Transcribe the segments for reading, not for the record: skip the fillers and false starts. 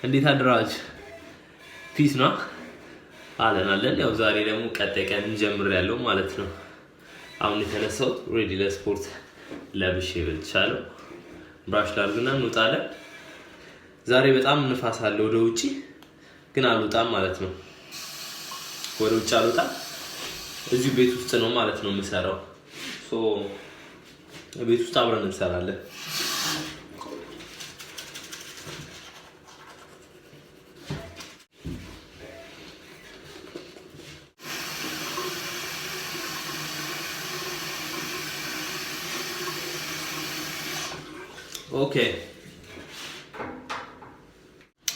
እንዴት አድራችሁ? ፒስ ነው አለን ያው ዛሬ ደግሞ ቀጣይ ቀን እንጀምራለሁ ማለት ነው። አሁን የተነሳው ሬዲ ለስፖርት ለብሼ ብቻለሁ። ብራሽ ላድርግና እንውጣለን። ዛሬ በጣም ንፋስ አለ ወደ ውጪ ግን አልወጣም ማለት ነው። ወደ ውጭ አልወጣም። እዚሁ ቤት ውስጥ ነው ማለት ነው የምሰራው። ቤት ውስጥ አብረን እንሰራለን።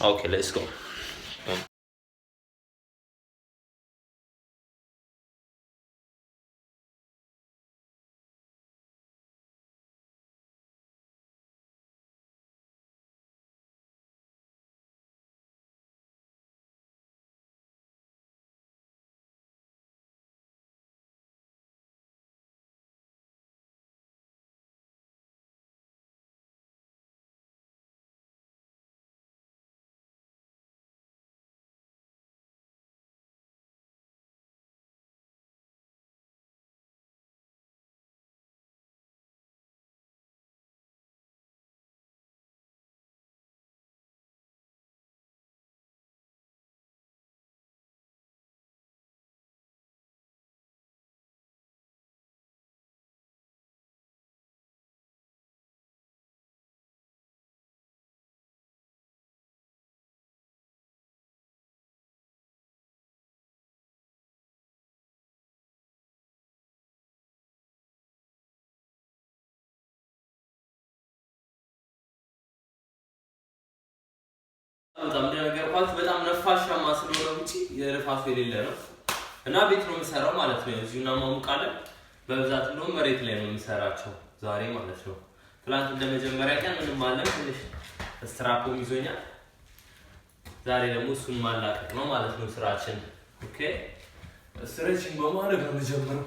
Okay, let's go. በጣም እንደነገርኳችሁ በጣም ነፋሻማ ስለሆነ ውጪ የነፋሱ የሌለ ነው እና ቤት ነው የምሰራው ማለት ነው። እዚሁና ማሙቃለን በብዛት ነው መሬት ላይ ነው የምሰራቸው ዛሬ ማለት ነው። ትላንት እንደመጀመሪያ ቀን ምንም አለ ትንሽ ስትራፖም ይዞኛል። ዛሬ ደግሞ እሱን ማላቀቅ ነው ማለት ነው ስራችን። ኦኬ ስትሬቺንግ በማድረግ ነው የምጀምረው።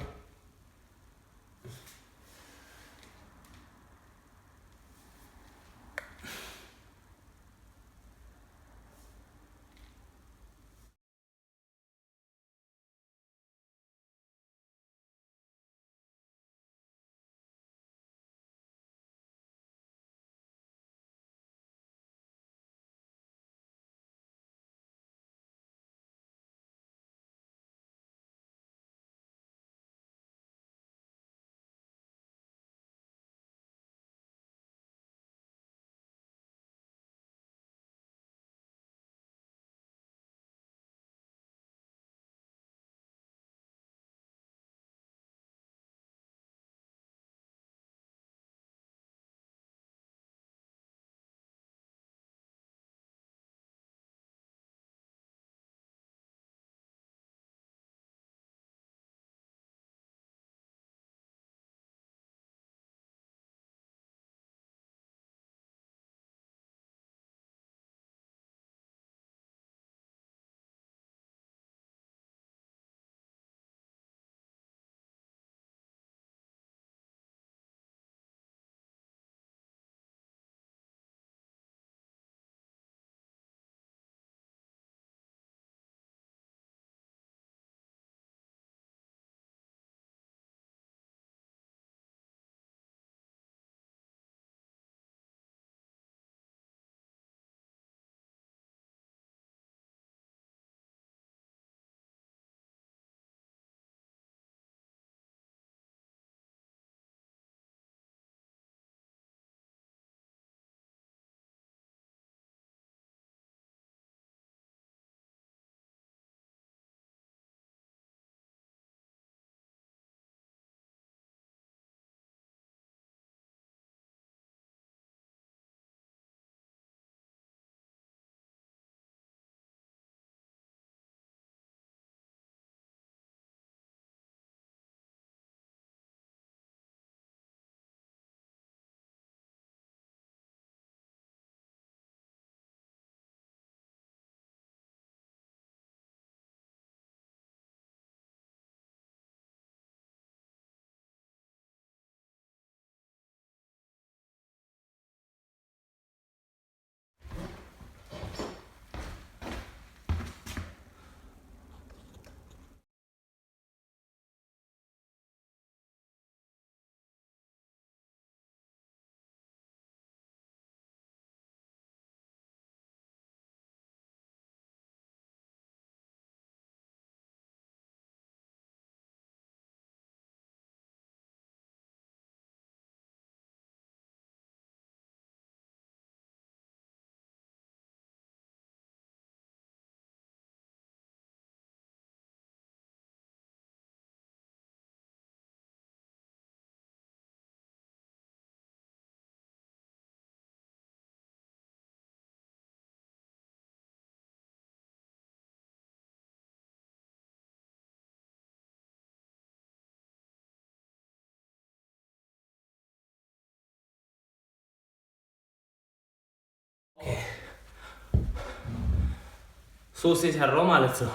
ሶስት የሰራው ማለት ነው።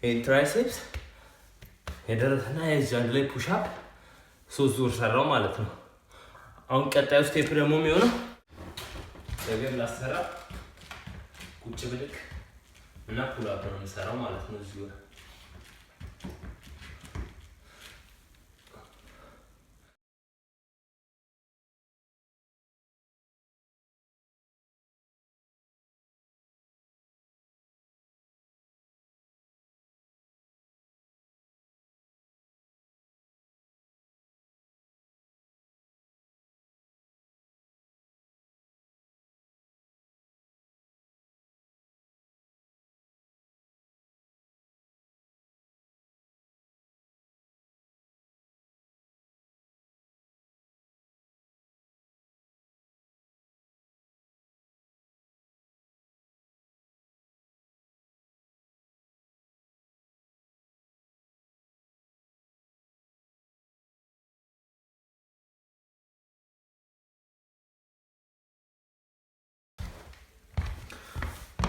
ይሄን ትራይሴፕስ የደረትና የዚህ አንድ ላይ ፑሽ አፕ 3 ዙር ሰራው ማለት ነው። አሁን ቀጣዩ ስቴፕ ደግሞ የሚሆነው ነገር ላሰራ ቁጭ ብድግ እና ፑል አፕ ነው የምሰራው ማለት ነው እዚህ ጋር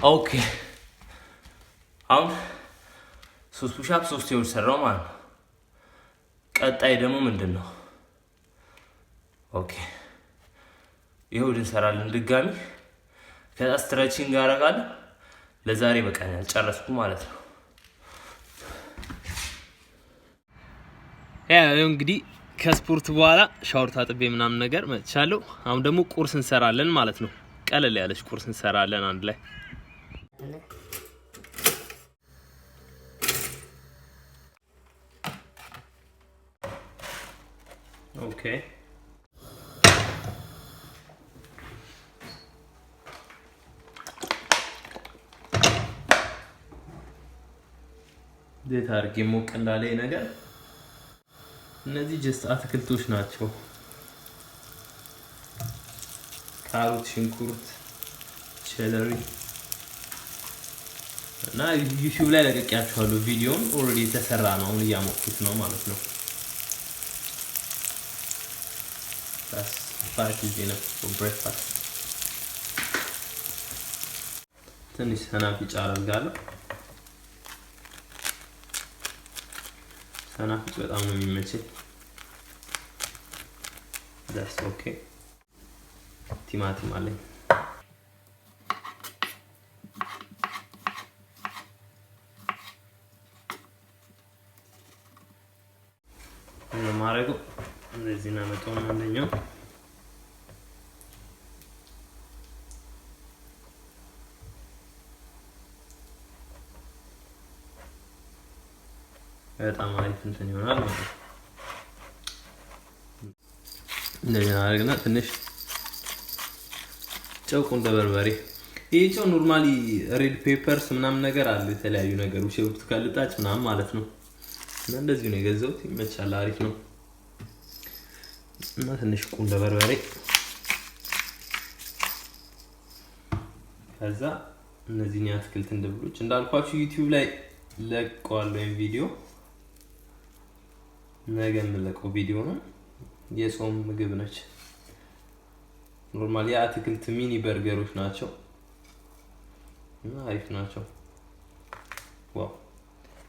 ኦኬ አሁን 3 ፑሽ አፕ 3 የውል ሰራው ማለት ነው። ቀጣይ ደግሞ ምንድነው? ኦኬ ይኸው እንሰራለን ድጋሚ። ከዛ ስትሬቺንግ አደርጋለሁ። ለዛሬ በቃኛል ጨረስኩ ማለት ነው። ያው እንግዲህ ከስፖርት በኋላ ሻወር ታጥቤ ምናምን ነገር መጥቻለሁ። አሁን ደግሞ ቁርስ እንሰራለን ማለት ነው። ቀለል ያለች ቁርስ እንሰራለን አንድ ላይ። ኦኬ እንዴት አድርጌ ሞቅ እንዳለኝ ነገር። እነዚህ ጀስት አትክልቶች ናቸው። ካሮት፣ ሽንኩርት፣ ቸለሪ እና ዩቲዩብ ላይ ለቀቂያችኋለሁ። ቪዲዮውን ኦልሬዲ የተሰራ ነው። አሁን እያሞቅኩት ነው ማለት ነው። That's 5 is enough for breakfast. ትንሽ ሰናፍጭ አደርጋለሁ። ሰናፍጭ በጣም ነው የሚመቸኝ። That's okay. ቲማቲም አለኝ። ማረገው እንደዚህ ነው መጣው አንደኛው በጣም አሪፍ እንትን ይሆናል ማለት ነው። እንደዚህ አድርገና ትንሽ ጨው፣ ቁንዶ በርበሬ። ይሄ ጨው ኖርማሊ ሬድ ፔፐርስ ምናምን ነገር አለ የተለያዩ ነገሮች የብርቱካን ልጣጭ ምናምን ማለት ነው። እና እንደዚህ ነው የገዛሁት። ይመቻል፣ አሪፍ ነው። እና ትንሽ ቁንዶ በርበሬ ከዛ እነዚህን የአትክልት እንደብሎች እንዳልኳችሁ ዩቲዩብ ላይ ለቀዋለሁ ቪዲዮ። ነገ የምለቀው ቪዲዮ ነው። የጾም ምግብ ነች። ኖርማሊ የአትክልት ሚኒ በርገሮች ናቸው እና አሪፍ ናቸው። ዋው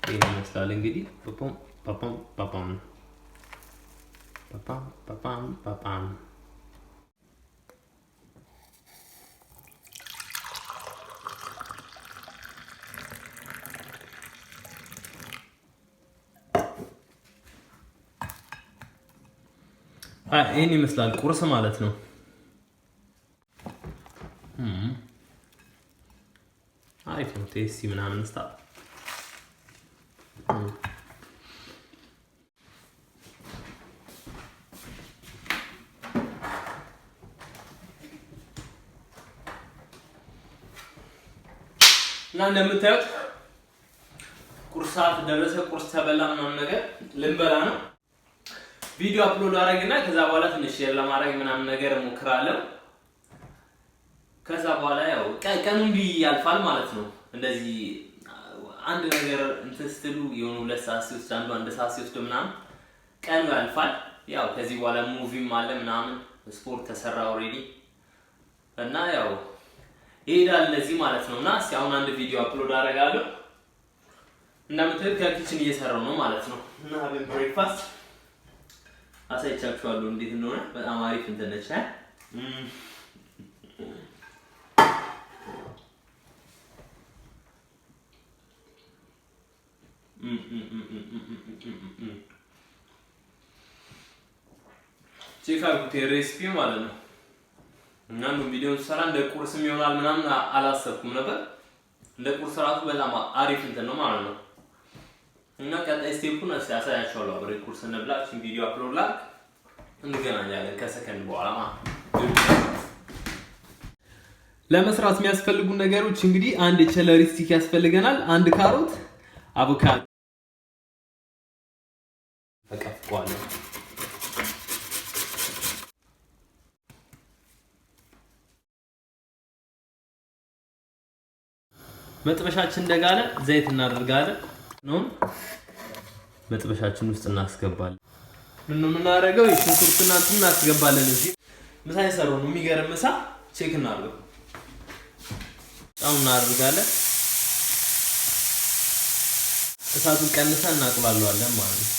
ይሄን ይመስላል እንግዲህ። ፓፓም ፓፓም ፓፓም ፓፓም ፓፓም ፓፓም ይሄን ይመስላል ቁርስ ማለት ነው። አሪፍ ነው። ቴስቲ ምናምን ስታ እና እንደምታዩት ቁርስ ሰዓት ደረሰ። ቁርስ ተበላ ምናምን ነገር ልንበላ ነው። ቪዲዮ አፕሎድ አደረግና ከዛ በኋላ ትንሽ ሼር ለማድረግ ምናምን ነገር ሞክራለሁ። ከዛ በኋላ ያው ቀኑ እንዲህ ያልፋል ማለት ነው። እንደዚህ አንድ ነገር እንትን ስትሉ የሆኑ 2 ሰዓት ሲወስድ አንድ ሰዓት ሲወስድ ምናምን ቀኑ ያልፋል። ያው ከዚህ በኋላ ሙቪም አለ ምናምን ስፖርት ተሰራ ኦሬዲ እና ያው ይሄዳል ለዚህ ማለት ነውና እስኪ አሁን አንድ ቪዲዮ አፕሎድ አደርጋለሁ። እንደምታዩት ከኪችን እየሰራው ነው ማለት ነው። እና ሀብን ብሬክፋስት አሳይቻችኋለሁ እንዴት እንደሆነ። በጣም አሪፍ እንትን ነች። ቼክ አድርጉት ሬሲፒ ማለት ነው። እና ነው ቪዲዮውን ሰራ እንደ ቁርስም ይሆናል ምናምን አላሰብኩም ነበር። እንደ ቁርስ ራሱ በጣም አሪፍ እንትን ነው ማለት ነው። እና ቀጣይ ስቴፑን አሳያችኋለሁ። አብሬ ቁርስ እንብላ። እቺን ቪዲዮ አፕሎድ ላድርግ፣ እንገናኛለን ከሰከንድ በኋላ ማለት ነው። ለመስራት የሚያስፈልጉ ነገሮች እንግዲህ አንድ የቸለሪ ስቲክ ያስፈልገናል፣ አንድ ካሮት፣ አቮካዶ ተቀፍቋል። መጥበሻችን እንደጋለ ዘይት እናደርጋለን ነው። መጥበሻችን ውስጥ እናስገባለን። ምን የምናደርገው የሽንኩርትና እንትን እናስገባለን። እዚህ ምሳ የሰራው ነው የሚገርም ምሳ። ቼክ እናድርገው። ጫው እናደርጋለን። እሳቱን ቀንሰን እናቅላለዋለን ማለት ነው።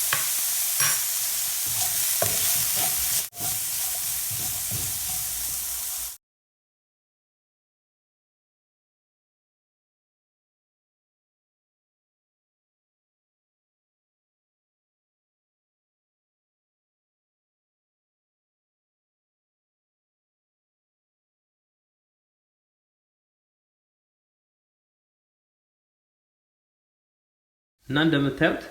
እና እንደምታዩት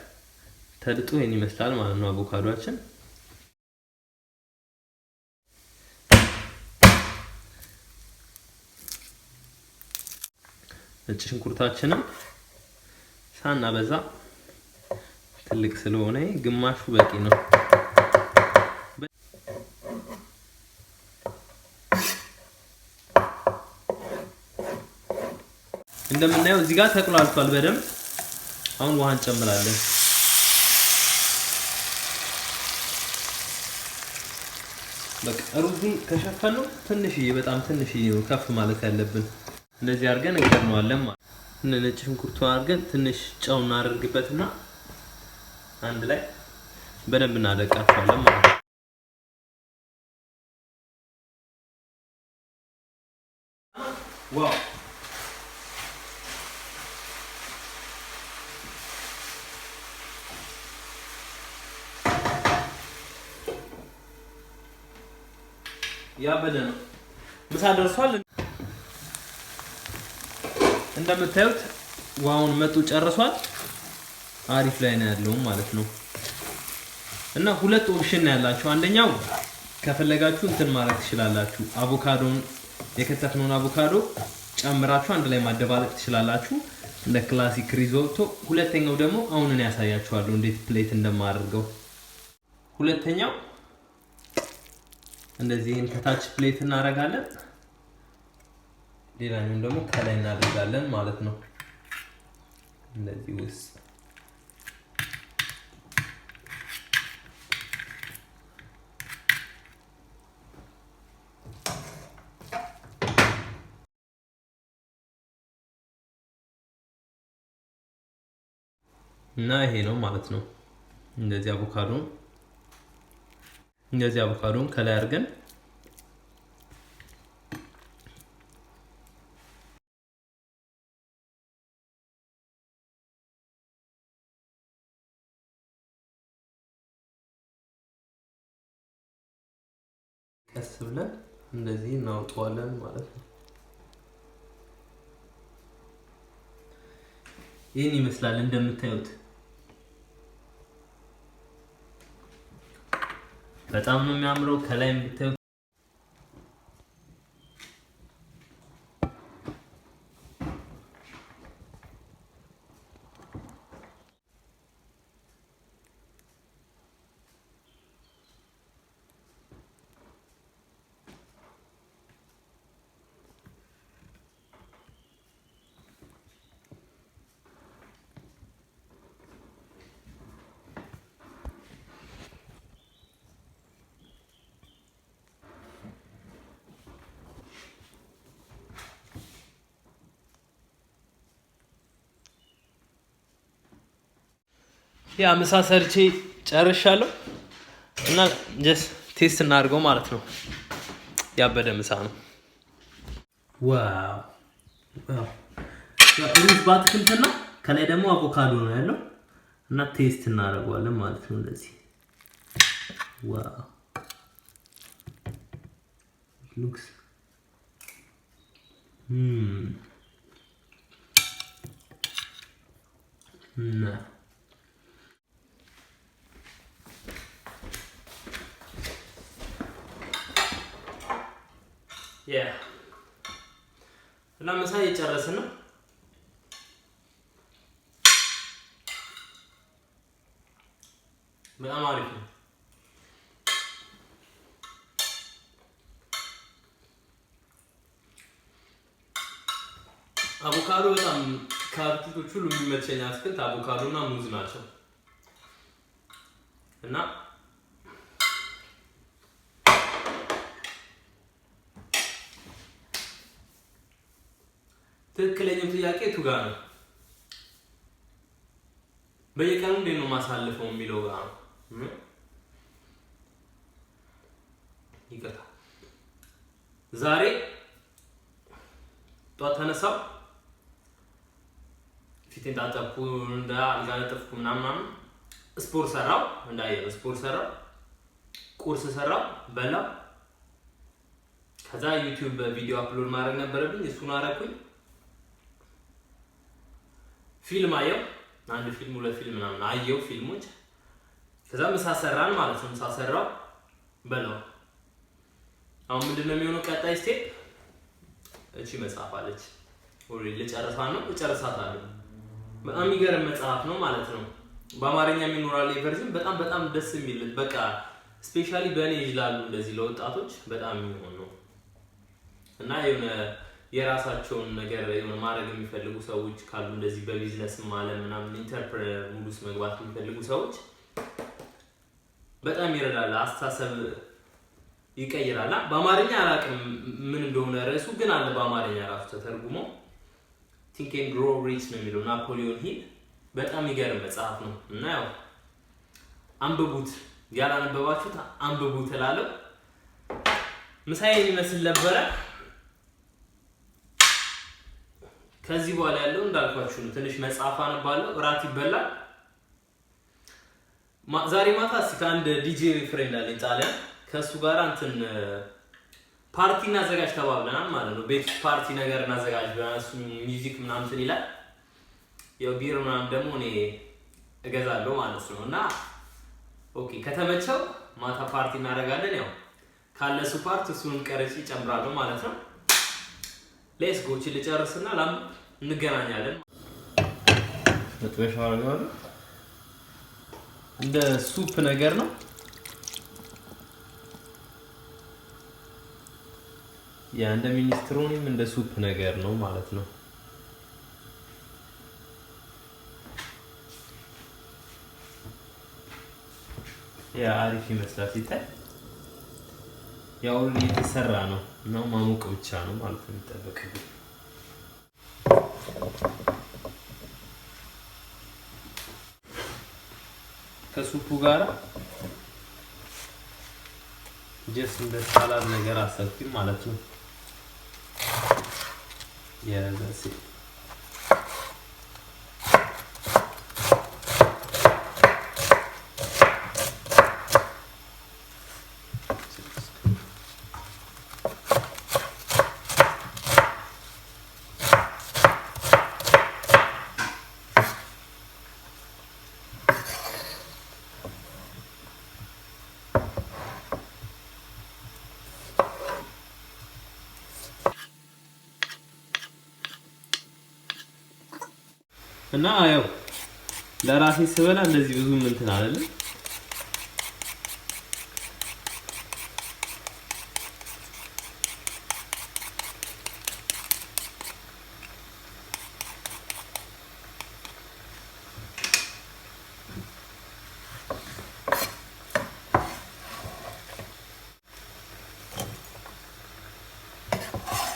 ተልጦ ይሄን ይመስላል ማለት ነው አቮካዶአችን። ነጭ ሽንኩርታችንን ሳናበዛ ትልቅ ስለሆነ ግማሹ በቂ ነው። እንደምናየው እዚህ ጋር ተቆላልቷል በደንብ። አሁን ውሃ እንጨምራለን። በቃ ሩዙን ከሸፈነው ትንሽዬ በጣም ትንሽዬ ነው ከፍ ማለት ያለብን። እንደዚህ አድርገን እንከድነዋለን ማለት ነው። ነጭ ሽንኩርቱን አድርገን ትንሽ ጨው እናደርግበትና አንድ ላይ በደንብ እናደቃቸዋለን ማለት ነው። ዋው ያበደ ነው። ምሳ ደርሷል። እንደምታዩት ውሃውን መጡ ጨርሷል። አሪፍ ላይ ነው ያለው ማለት ነው። እና ሁለት ኦፕሽን ነው ያላችሁ። አንደኛው ከፈለጋችሁ እንትን ማድረግ ትችላላችሁ። አቮካዶን የከተፍነውን አቮካዶ ጨምራችሁ አንድ ላይ ማደባለቅ ትችላላችሁ እንደ ክላሲክ ሪዞቶ። ሁለተኛው ደግሞ አሁን እኔ ያሳያችኋለሁ እንዴት ፕሌት እንደማደርገው። ሁለተኛው እንደዚህ ከታች ፕሌት እናደርጋለን። ሌላኛውን ደግሞ ከላይ እናደርጋለን ማለት ነው። እንደዚህ ውስጥ እና ይሄ ነው ማለት ነው። እንደዚህ አቮካዶን ከላይ አድርገን ቀስ ብለን እንደዚህ እናውጣዋለን ማለት ነው። ይሄን ይመስላል እንደምታዩት። በጣም ነው የሚያምረው። ከላይ የምታዩት ያ ምሳ ሰርቼ ጨርሻለሁ እና ጀስት ቴስት እናድርገው ማለት ነው። ያበደ ምሳ ነው። ዋው ዋው! ሩዝ በአትክልትና ከላይ ደግሞ አቮካዶ ነው ያለው እና ቴስት እናደርገዋለን ማለት ነው። እንደዚህ ዋው ሉክስ nah yeah እና ምሳ እየጨረስን ነው። በጣም አሪፍ ነው። አቮካዶ በጣም ከአትክልቶች ሁሉ የሚመቸኝ አትክልት አቮካዶ እና ሙዝ ናቸው እና ትክክለኛው ጥያቄ የቱ ጋር ነው? በየቀኑ እንዴት ነው ማሳልፈው የሚለው ጋር ነው። ይቀጣ ዛሬ ጧት ተነሳው ፊቴን ታጠብኩ እንዳ አልጋ ነጠፍኩ ምናምን ስፖርት ሰራው እንዳየው ስፖርት ሰራው ቁርስ ሰራው በላው ከዛ ዩቲዩብ ቪዲዮ አፕሎድ ማድረግ ነበረብኝ እሱን አረኩኝ ፊልም አየው አንድ ፊልም ሁለት ፊልም ምናምን አየው ፊልሞች ከዛ ምሳ ሰራን ማለት ነው ምሳ ሰራው በላው አሁን ምንድነው የሚሆነው ቀጣይ ስቴፕ እቺ መጽሐፍ አለች ኦሬዲ ልጨርሳት ነው እጨርሳታለሁ በጣም የሚገርም መጽሐፍ ነው ማለት ነው በአማርኛ የሚኖራል ቨርዥን በጣም ደስ የሚል በቃ ስፔሻሊ በእኔ ይላሉ እንደዚህ ለወጣቶች በጣም የሚሆን ነው እና የሆነ የራሳቸውን ነገር የሆነ ማድረግ የሚፈልጉ ሰዎች ካሉ እንደዚህ በቢዝነስ ማለት ምናምን ኢንተርፕረነር ሙሉስ መግባት የሚፈልጉ ሰዎች በጣም ይረዳል አስተሳሰብ ይቀይራል በአማርኛ አላውቅም ምን እንደሆነ ርዕሱ ግን አለ በአማርኛ ራሱ ተተርጉሞ Think and Grow Rich ነው የሚለው ናፖሊዮን ሂል በጣም ይገርም መጽሐፍ ነው እና ያው አንብቡት ያላነበባችሁት አንብቡት እላለሁ ምሳዬን ይመስል ነበረ ከዚህ በኋላ ያለው እንዳልኳችሁ ነው ትንሽ መጽሐፍ አነባለሁ እራት ይበላል ዛሬ ማታ ከአንድ ዲጄ ፍሬንድ አለኝ ጣሊያን ከሱ ጋር እንትን ፓርቲ እናዘጋጅ ተባብለናል ማለት ነው ቤት ፓርቲ ነገር እናዘጋጅ በእሱ ሚውዚክ ምናምን እንትን ይላል ያው ቢር ምናምን ደግሞ እኔ እገዛለሁ ማለት ነው እና ኦኬ ከተመቸው ማታ ፓርቲ እናደርጋለን ያው ካለሱ ፓርቲ እሱንም ቀረጽ ይጨምራለሁ ማለት ነው ሌትስ ጎ ቺ ልጨርስና እንገናኛለን መጥበሻው ነው እንደ ሱፕ ነገር ነው ያ እንደ ሚኒስትሮኒም እንደ ሱፕ ነገር ነው ማለት ነው ያ አሪፍ ይመስላል ሲታይ ያው እየተሰራ ነው እና ማሞቅ ብቻ ነው ማለት ነው የሚጠበቅብኝ ከሱፑ ጋር ጀስት እንደ ሳላድ ነገር አሰብኩኝ ማለት ነው that's it እና ያው ለራሴ ስበላ እንደዚህ ብዙ እንትን አይደለም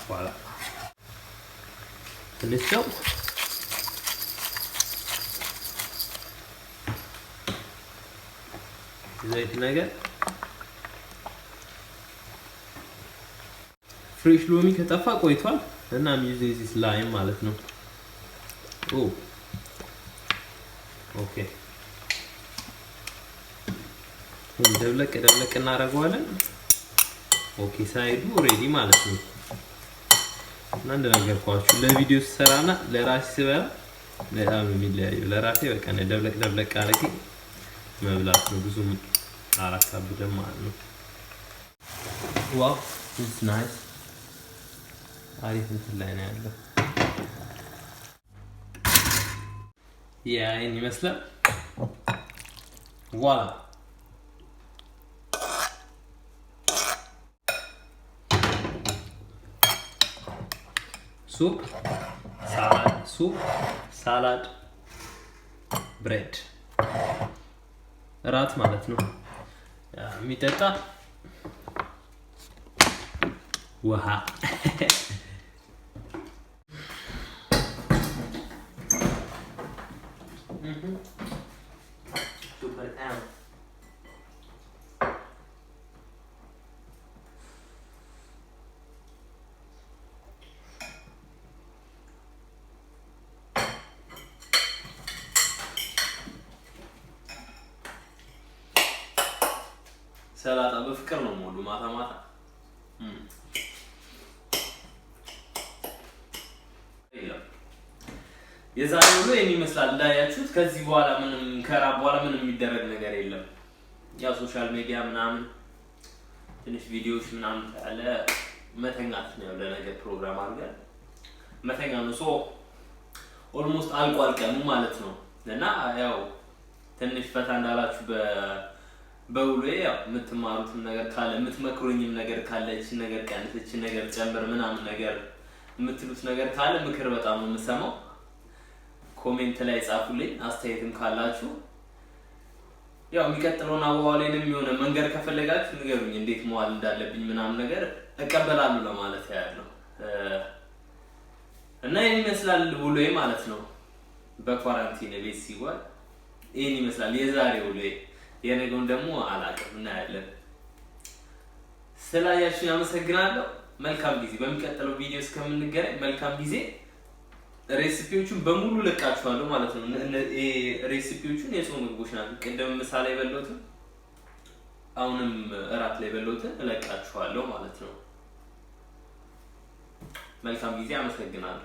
voilà ትንሽ ነው ዘይት ነገር ፍሬሽ ሎሚ ከጠፋ ቆይቷል እና ዩዚንግ ዚስ ላይም ማለት ነው። ኦኬ ደብለቅ እናደርገዋለን። ኦኬ ሳይዱ ሬዲ ማለት ነው። እና እንደነገርኳችሁ ለቪዲዮ ስሰራና ለራሴ ስበላ በጣም የሚለያየው። ለራሴ በቃ ደብለቅ አድርጌ መብላት ነው። ብዙም አላካብድም ማለት ነው። ዋው ኢትስ ናይስ። አሪፍ እንትን ላይ ነው ያለው። ይሄን ይመስላል። ዋላ ሱፕ ሳላድ ብሬድ እራት ማለት ነው። የሚጠጣ ውሃ ሰላጣ በፍቅር ነው ሙሉ ማታ የዛሬው ነው የሚመስላል። እንዳያችሁት ከዚህ በኋላ ምንም ከራብ በኋላ ምንም የሚደረግ ነገር የለም። ያው ሶሻል ሚዲያ ምናምን ትንሽ ቪዲዮዎች ምናምን ያለ መተኛት ነው። ለነገ ፕሮግራም አድርገን መተኛ ነው። ኦልሞስት አልቋል ቀኑ ማለት ነው። እና ያው ትንሽ ፈታ እንዳላችሁ በውሎዬ ያው የምትማሩትም ነገር ካለ የምትመክሩኝም ነገር ካለ እቺን ነገር ቀንስ እቺን ነገር ጨምር ምናምን ነገር የምትሉት ነገር ካለ ምክር በጣም ነው የምሰማው። ኮሜንት ላይ ጻፉልኝ። አስተያየትም ካላችሁ ያው የሚቀጥለውና በኋላንም የሆነ መንገር ከፈለጋችሁ ንገሩኝ፣ እንዴት መዋል እንዳለብኝ ምናምን ነገር እቀበላለሁ ለማለት ያለው እና ይሄን ይመስላል ውሎዬ ማለት ነው። በኳራንቲን ቤት ሲዋል ይሄን ይመስላል የዛሬ ውሎዬ። የነገውን ደግሞ አላውቅም እናያለን። ስላያችሁኝ አመሰግናለሁ። መልካም ጊዜ። በሚቀጥለው ቪዲዮ እስከምንገናኝ መልካም ጊዜ። ሬሲፒዎቹን በሙሉ ለቃችኋለሁ ማለት ነው። ሬሲፒዎቹን የጾም ምግቦች ናቸው። ቅድም ምሳ ላይ በለውትን አሁንም እራት ላይ በለውትን እለቃችኋለሁ ማለት ነው። መልካም ጊዜ። አመሰግናለሁ።